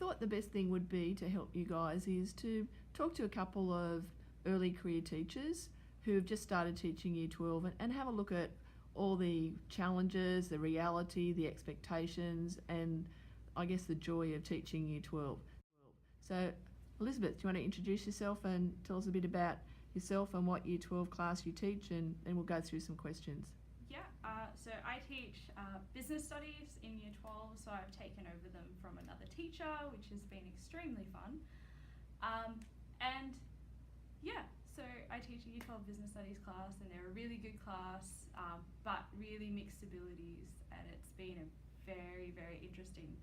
thought the best thing would be to help you guys is to talk to a couple of early career teachers who have just started teaching Year 12 and have a look at all the challenges, the reality, the expectations, and I guess the joy of teaching Year 12. So, Elizabeth, do you want to introduce yourself and tell us a bit about yourself and what Year 12 class you teach, and then we'll go through some questions. Yeah, so I teach business studies in Year 12, so I've taken over them from another teacher, which has been extremely fun. And yeah, so I teach a Year 12 business studies class, and they're a really good class, but really mixed abilities, and it's been a very, very interesting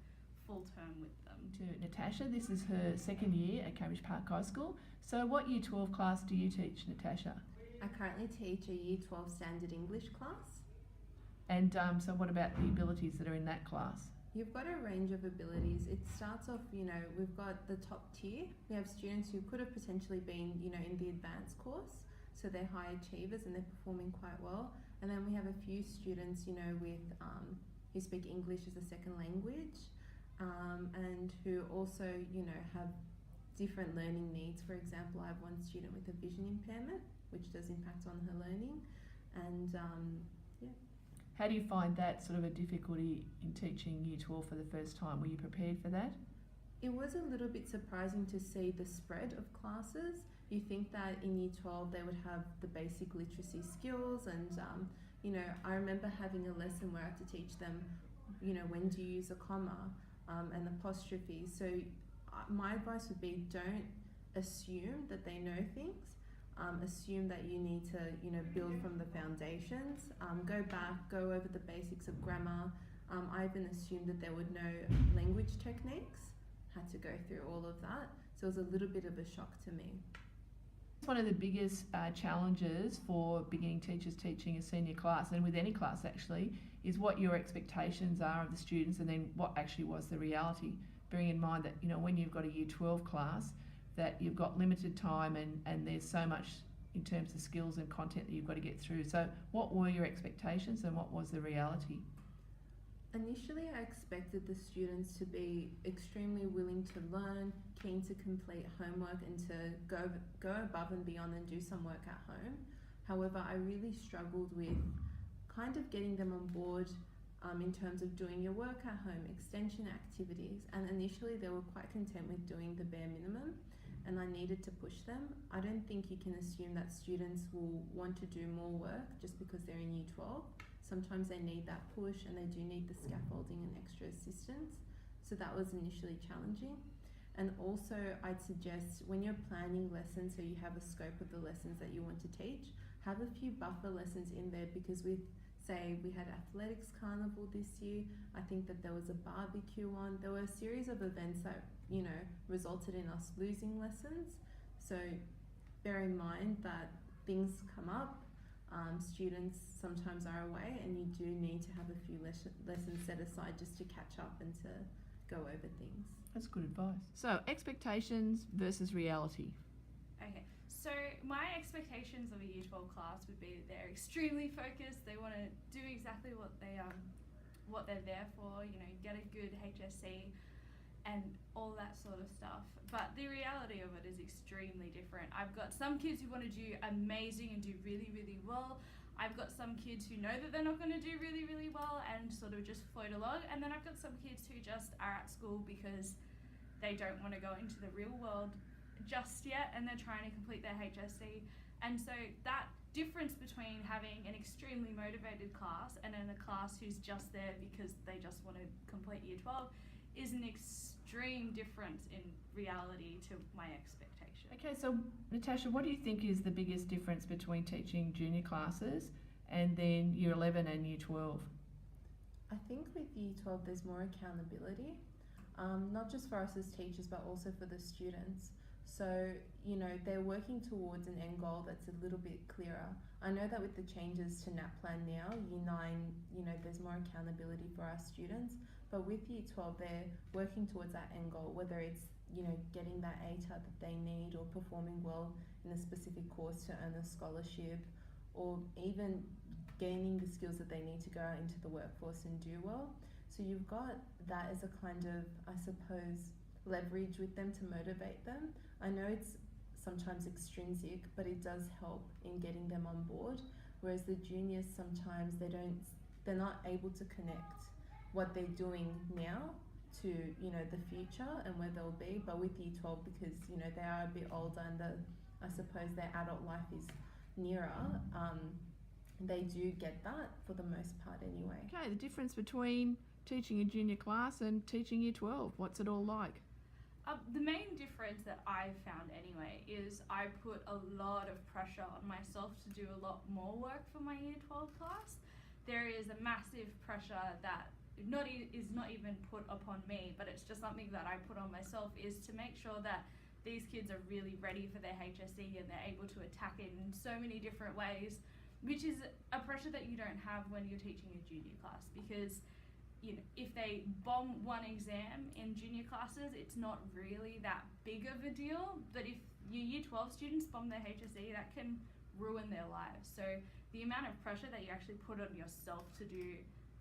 full term with them. To Natasha, this is her second year at Cambridge Park High School. So what Year 12 class do you teach, Natasha? I currently teach a Year 12 Standard English class. And so what about the abilities that are in that class? You've got a range of abilities. It starts off, we've got the top tier. We have students who could have potentially been, in the advanced course, so they're high achievers and they're performing quite well. And then we have a few students, with who speak English as a second language, and who also, have different learning needs. For example, I have one student with a vision impairment, which does impact on her learning, and yeah. How do you find that sort of a difficulty in teaching Year 12 for the first time? Were you prepared for that? It was a little bit surprising to see the spread of classes. You think that in Year 12 they would have the basic literacy skills, and I remember having a lesson where I had to teach them, when do you use a comma, and apostrophe. So my advice would be, don't assume that they know things. Assume that you need to, build from the foundations. Go back, go over the basics of grammar. I even assumed that they would know language techniques. Had to go through all of that. So it was a little bit of a shock to me. One of the biggest challenges for beginning teachers teaching a senior class, and with any class actually, is what your expectations are of the students and then what actually was the reality. Bearing in mind that, when you've got a Year 12 class, that you've got limited time and there's so much in terms of skills and content that you've got to get through. So what were your expectations and what was the reality? Initially, I expected the students to be extremely willing to learn, keen to complete homework and to go above and beyond and do some work at home. However, I really struggled with kind of getting them on board in terms of doing your work at home, extension activities, and initially they were quite content with doing the bare minimum, and I needed to push them. I don't think you can assume that students will want to do more work just because they're in Year 12. Sometimes they need that push and they do need the scaffolding and extra assistance. So that was initially challenging. And also I'd suggest when you're planning lessons, so you have a scope of the lessons that you want to teach, have a few buffer lessons in there, because with, say, we had athletics carnival this year, I think that there was a barbecue on, there were a series of events that, resulted in us losing lessons. So bear in mind that things come up, students sometimes are away, and you do need to have a few lessons set aside just to catch up and to go over things. That's good advice. So expectations versus reality. Okay, so my expectations of a Year 12 class would be that they're extremely focused. They want to do exactly what they're there for. Get a good HSC and all that sort of stuff. But the reality of it is extremely different. I've got some kids who want to do amazing and do really, really well. I've got some kids who know that they're not going to do really, really well and sort of just float along. And then I've got some kids who just are at school because they don't want to go into the real world just yet, and they're trying to complete their HSC. And so that difference between having an extremely motivated class and then a class who's just there because they just want to complete Year 12 is an extreme difference in reality to my expectation. Okay, so Natasha, what do you think is the biggest difference between teaching junior classes and then Year 11 and Year 12? I think with Year 12 there's more accountability, not just for us as teachers but also for the students. So, they're working towards an end goal that's a little bit clearer. I know that with the changes to NAPLAN now, Year 9, there's more accountability for our students. But with Year 12, they're working towards that end goal, whether it's, getting that ATAR that they need, or performing well in a specific course to earn a scholarship, or even gaining the skills that they need to go out into the workforce and do well. So you've got that as a kind of, I suppose, leverage with them to motivate them. I know it's sometimes extrinsic, but it does help in getting them on board. Whereas the juniors, sometimes they're not able to connect what they're doing now to, you know, the future and where they'll be. But with Year 12, because, you know, they are a bit older and I suppose their adult life is nearer, they do get that for the most part anyway. Okay, the difference between teaching a junior class and teaching Year 12, what's it all like? The main difference that I've found anyway is I put a lot of pressure on myself to do a lot more work for my Year 12 class. There is a massive pressure that is not even put upon me, but it's just something that I put on myself, is to make sure that these kids are really ready for their HSE and they're able to attack it in so many different ways, which is a pressure that you don't have when you're teaching a junior class, because, you know, if they bomb one exam in junior classes, it's not really that big of a deal. But if your Year 12 students bomb their HSE, that can ruin their lives. So the amount of pressure that you actually put on yourself to do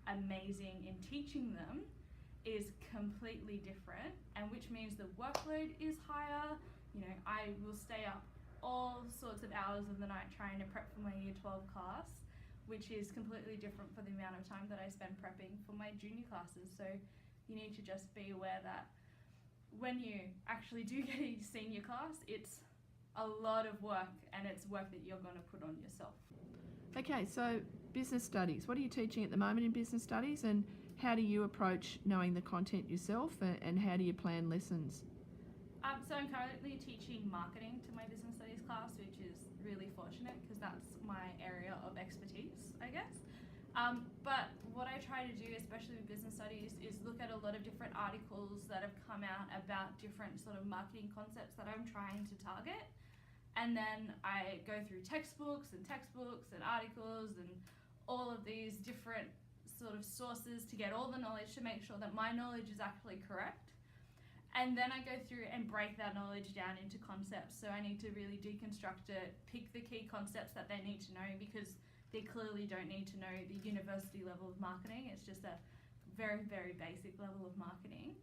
amazing in teaching them is completely different, and which means the workload is higher. You know, I will stay up all sorts of hours of the night trying to prep for my Year 12 class, which is completely different for the amount of time that I spend prepping for my junior classes. So you need to just be aware that when you actually do get a senior class, it's a lot of work, and it's work that you're going to put on yourself. Okay, so business studies. What are you teaching at the moment in business studies, and how do you approach knowing the content yourself, and how do you plan lessons? So I'm currently teaching marketing to my business studies class, which is really fortunate because that's my area of expertise, I guess. But what I try to do, especially with business studies, is look at a lot of different articles that have come out about different sort of marketing concepts that I'm trying to target. And then I go through textbooks and articles and all of these different sort of sources to get all the knowledge, to make sure that my knowledge is actually correct. And then I go through and break that knowledge down into concepts. So I need to really deconstruct it, pick the key concepts that they need to know, because they clearly don't need to know the university level of marketing. It's just a very, very basic level of marketing.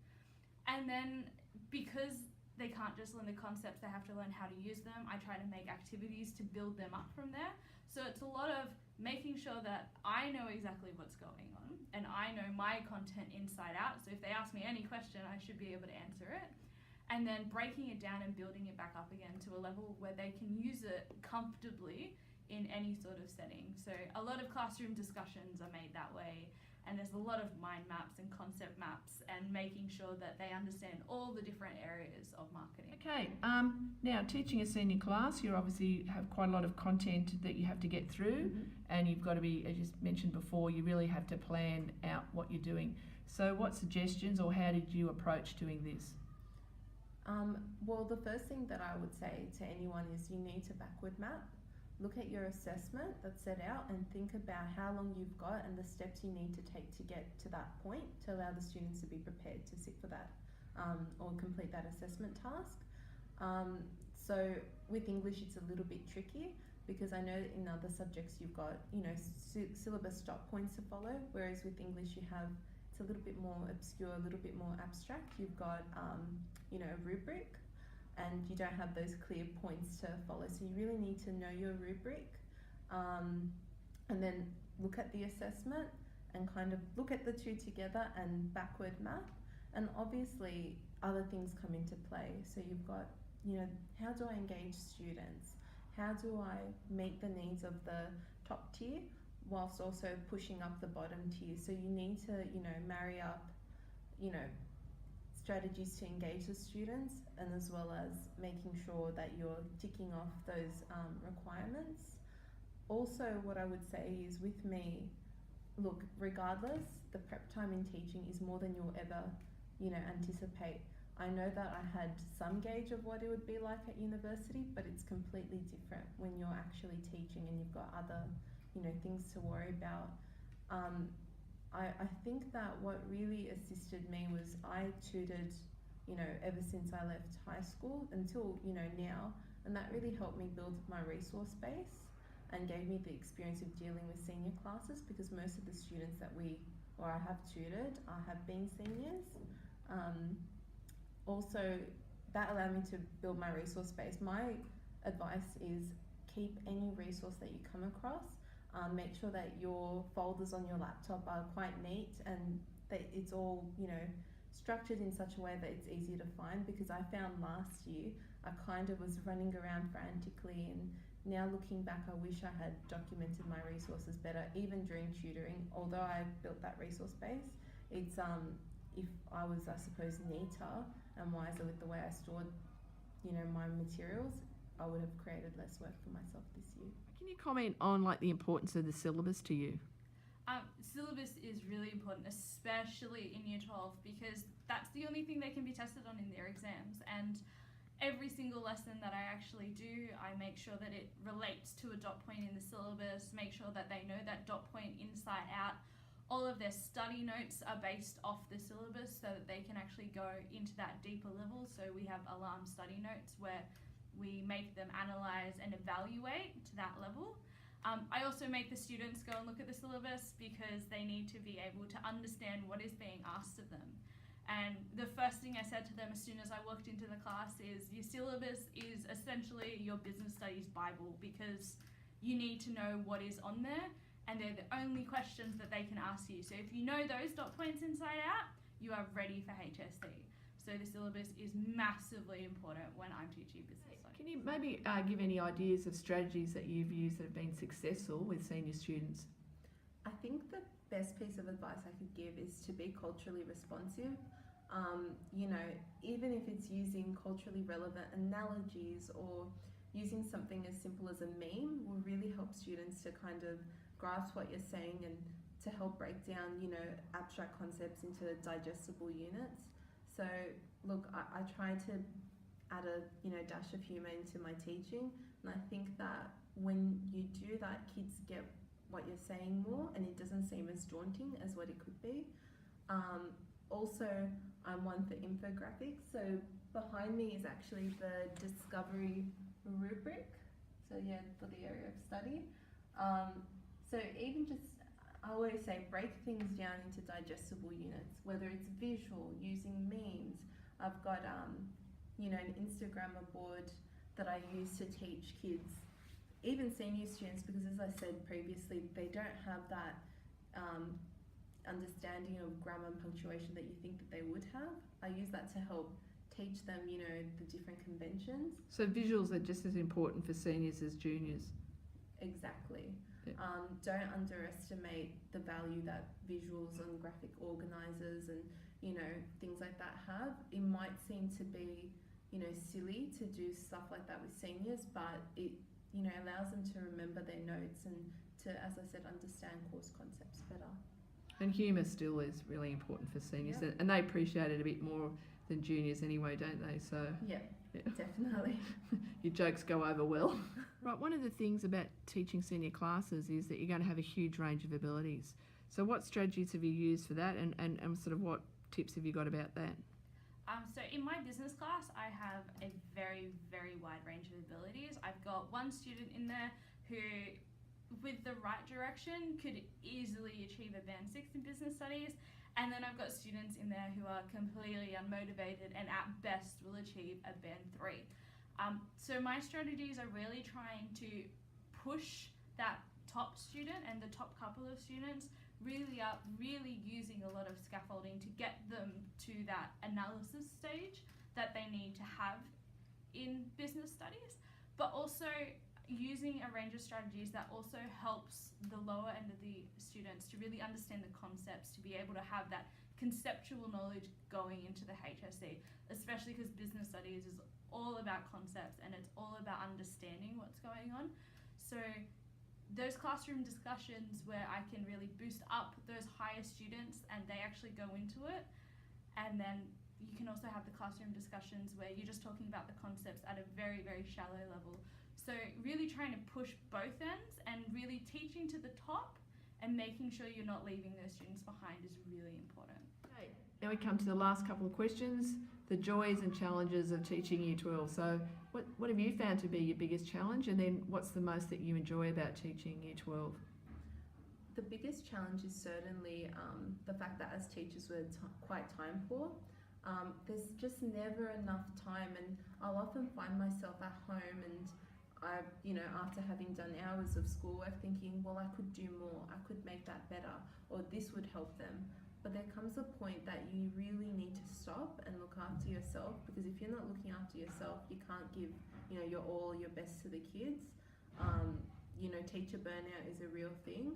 And then because they can't just learn the concepts, they have to learn how to use them, I try to make activities to build them up from there. So it's a lot of making sure that I know exactly what's going on and I know my content inside out. So if they ask me any question, I should be able to answer it. And then breaking it down and building it back up again to a level where they can use it comfortably in any sort of setting. So a lot of classroom discussions are made that way. And there's a lot of mind maps and concept maps, and making sure that they understand all the different areas of marketing. Okay, now teaching a senior class, you obviously have quite a lot of content that you have to get through, and you've got to be, as you mentioned before, you really have to plan out what you're doing. So what suggestions, or how did you approach doing this? Well, the first thing that I would say to anyone is you need to backward map. Look at your assessment that's set out and think about how long you've got and the steps you need to take to get to that point to allow the students to be prepared to sit for that or complete that assessment task. So with English it's a little bit tricky, because I know in other subjects you've got, you know, syllabus stop points to follow, whereas with English you have, it's a little bit more obscure, a little bit more abstract. You've got, you know, a rubric, and you don't have those clear points to follow. So you really need to know your rubric, and then look at the assessment and kind of look at the two together and backward map. And obviously other things come into play. So you've got, you know, how do I engage students? How do I meet the needs of the top tier whilst also pushing up the bottom tier? So you need to, you know, marry up, you know, strategies to engage the students, and as well as making sure that you're ticking off those requirements. Also, what I would say is, with me, look, regardless, the prep time in teaching is more than you'll ever, you know, anticipate. I know that I had some gauge of what it would be like at university, but it's completely different when you're actually teaching and you've got other, you know, things to worry about. I think that what really assisted me was I tutored, you know, ever since I left high school until, you know, now, and that really helped me build my resource base and gave me the experience of dealing with senior classes, because most of the students that I have tutored have been seniors. also that allowed me to build my resource base. My advice is keep any resource that you come across. Make sure that your folders on your laptop are quite neat and that it's all, structured in such a way that it's easier to find, because I found last year I kind of was running around frantically, and now looking back I wish I had documented my resources better, even during tutoring. Although I built that resource base, it's if I was, I suppose, neater and wiser with the way I stored, my materials, I would have created less work for myself this year. Can you comment on the importance of the syllabus to you? Syllabus is really important, especially in Year 12, because that's the only thing they can be tested on in their exams. And every single lesson that I actually do, I make sure that it relates to a dot point in the syllabus, make sure that they know that dot point inside out. All of their study notes are based off the syllabus so that they can actually go into that deeper level. So we have alarm study notes where we make them analyse and evaluate to that level. I also make the students go and look at the syllabus because they need to be able to understand what is being asked of them. And the first thing I said to them as soon as I walked into the class is your syllabus is essentially your business studies Bible, because you need to know what is on there, and they're the only questions that they can ask you. So if you know those dot points inside out, you are ready for HSC. So the syllabus is massively important when I'm teaching business studies. Can you maybe give any ideas of strategies that you've used that have been successful with senior students? I think the best piece of advice I could give is to be culturally responsive. Even if it's using culturally relevant analogies or using something as simple as a meme, will really help students to kind of grasp what you're saying and to help break down, abstract concepts into digestible units. So look, I try to add a dash of humour into my teaching, and I think that when you do that, kids get what you're saying more, and it doesn't seem as daunting as what it could be. Also, I'm one for infographics, so behind me is actually the Discovery rubric, so yeah, for the area of study. So even just, I always say, break things down into digestible units, whether it's visual, using memes. I've got an Instagrammer board that I use to teach kids, even senior students, because as I said previously, they don't have that understanding of grammar and punctuation that you think that they would have. I use that to help teach them, the different conventions. So visuals are just as important for seniors as juniors. Exactly. Yeah. Don't underestimate the value that visuals and graphic organisers and things like that have. It might seem to be silly to do stuff like that with seniors, but it allows them to remember their notes and to, as I said, understand course concepts better. And humour still is really important for seniors, Yep. and they appreciate it a bit more than juniors anyway, don't they? So Yeah. Yeah. Definitely. your jokes go over well. Right, one of the things about teaching senior classes is that you're going to have a huge range of abilities. So what strategies have you used for that, and sort of what tips have you got about that? So in my business class, I have a very, very wide range of abilities. I've got one student in there who, with the right direction, could easily achieve a Band 6 in business studies. And then I've got students in there who are completely unmotivated and at best will achieve a Band 3. So my strategies are really trying to push that top student and the top couple of students really using a lot of scaffolding to get them to that analysis stage that they need to have in business studies, but also using a range of strategies that also helps the lower end of the students to really understand the concepts, to be able to have that conceptual knowledge going into the HSC, especially because business studies is all about concepts and it's all about understanding what's going on. So those classroom discussions where I can really boost up those higher students and they actually go into it, and then you can also have the classroom discussions where you're just talking about the concepts at a very, very shallow level. So really trying to push both ends and really teaching to the top and making sure you're not leaving those students behind is really important. Okay. Now we come to the last couple of questions, the joys and challenges of teaching Year 12. So what have you found to be your biggest challenge, and then what's the most that you enjoy about teaching Year 12? The biggest challenge is certainly the fact that as teachers we're quite time poor. There's just never enough time, and I'll often find myself at home and after having done hours of schoolwork thinking, well, I could do more, I could make that better, or this would help them. But there comes a point that you really need to stop and look after yourself, because if you're not looking after yourself, you can't give, your all, your best to the kids. Teacher burnout is a real thing,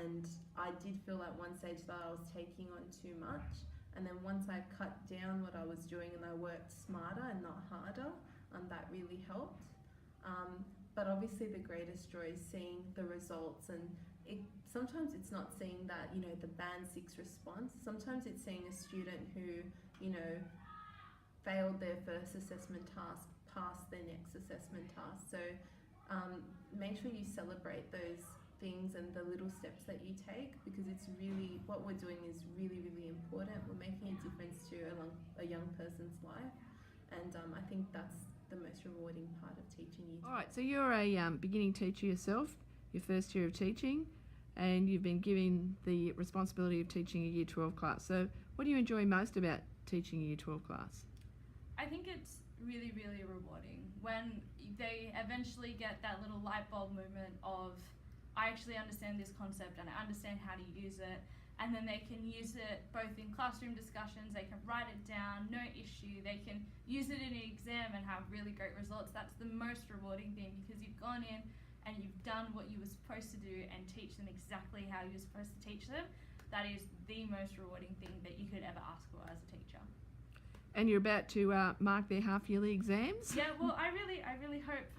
and I did feel at one stage that I was taking on too much. And then once I cut down what I was doing and I worked smarter and not harder, that really helped. But obviously the greatest joy is seeing the results, and sometimes it's not seeing that, the band 6 response. Sometimes it's seeing a student who, failed their first assessment task, passed their next assessment task. So make sure you celebrate those things and the little steps that you take, because it's really, what we're doing is really, really important. We're making a difference to a young person's life, and I think that's the most rewarding part of teaching you. All right, so you're a beginning teacher yourself, your first year of teaching, and you've been given the responsibility of teaching a Year 12 class. So what do you enjoy most about teaching a Year 12 class? I think it's really, really rewarding when they eventually get that little light bulb moment of, I actually understand this concept and I understand how to use it, and then they can use it both in classroom discussions, they can write it down, no issue, they can use it in an exam and have really great results. That's the most rewarding thing, because you've gone in and you've done what you were supposed to do and teach them exactly how you were supposed to teach them. That is the most rewarding thing that you could ever ask for as a teacher. And you're about to mark their half-yearly exams? Yeah, well, I really hope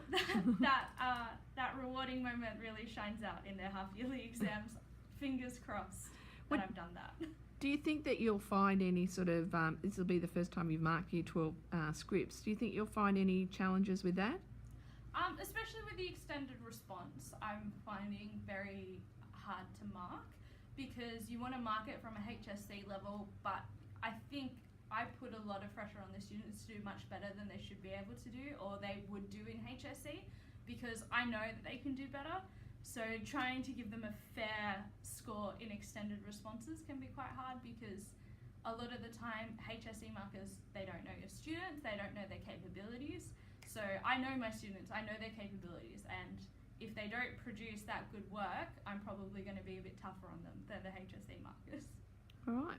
that rewarding moment really shines out in their half-yearly exams. Fingers crossed that I've done that. Do you think that you'll find any sort of, this will be the first time you've marked Year 12 scripts, do you think you'll find any challenges with that? Especially with the extended response, I'm finding very hard to mark, because you want to mark it from a HSC level, but I think I put a lot of pressure on the students to do much better than they should be able to do, or they would do in HSC, because I know that they can do better. So trying to give them a fair score in extended responses can be quite hard, because a lot of the time HSC markers, they don't know your students, they don't know their capabilities. So I know my students, I know their capabilities, and if they don't produce that good work, I'm probably going to be a bit tougher on them than the HSC markers. All right.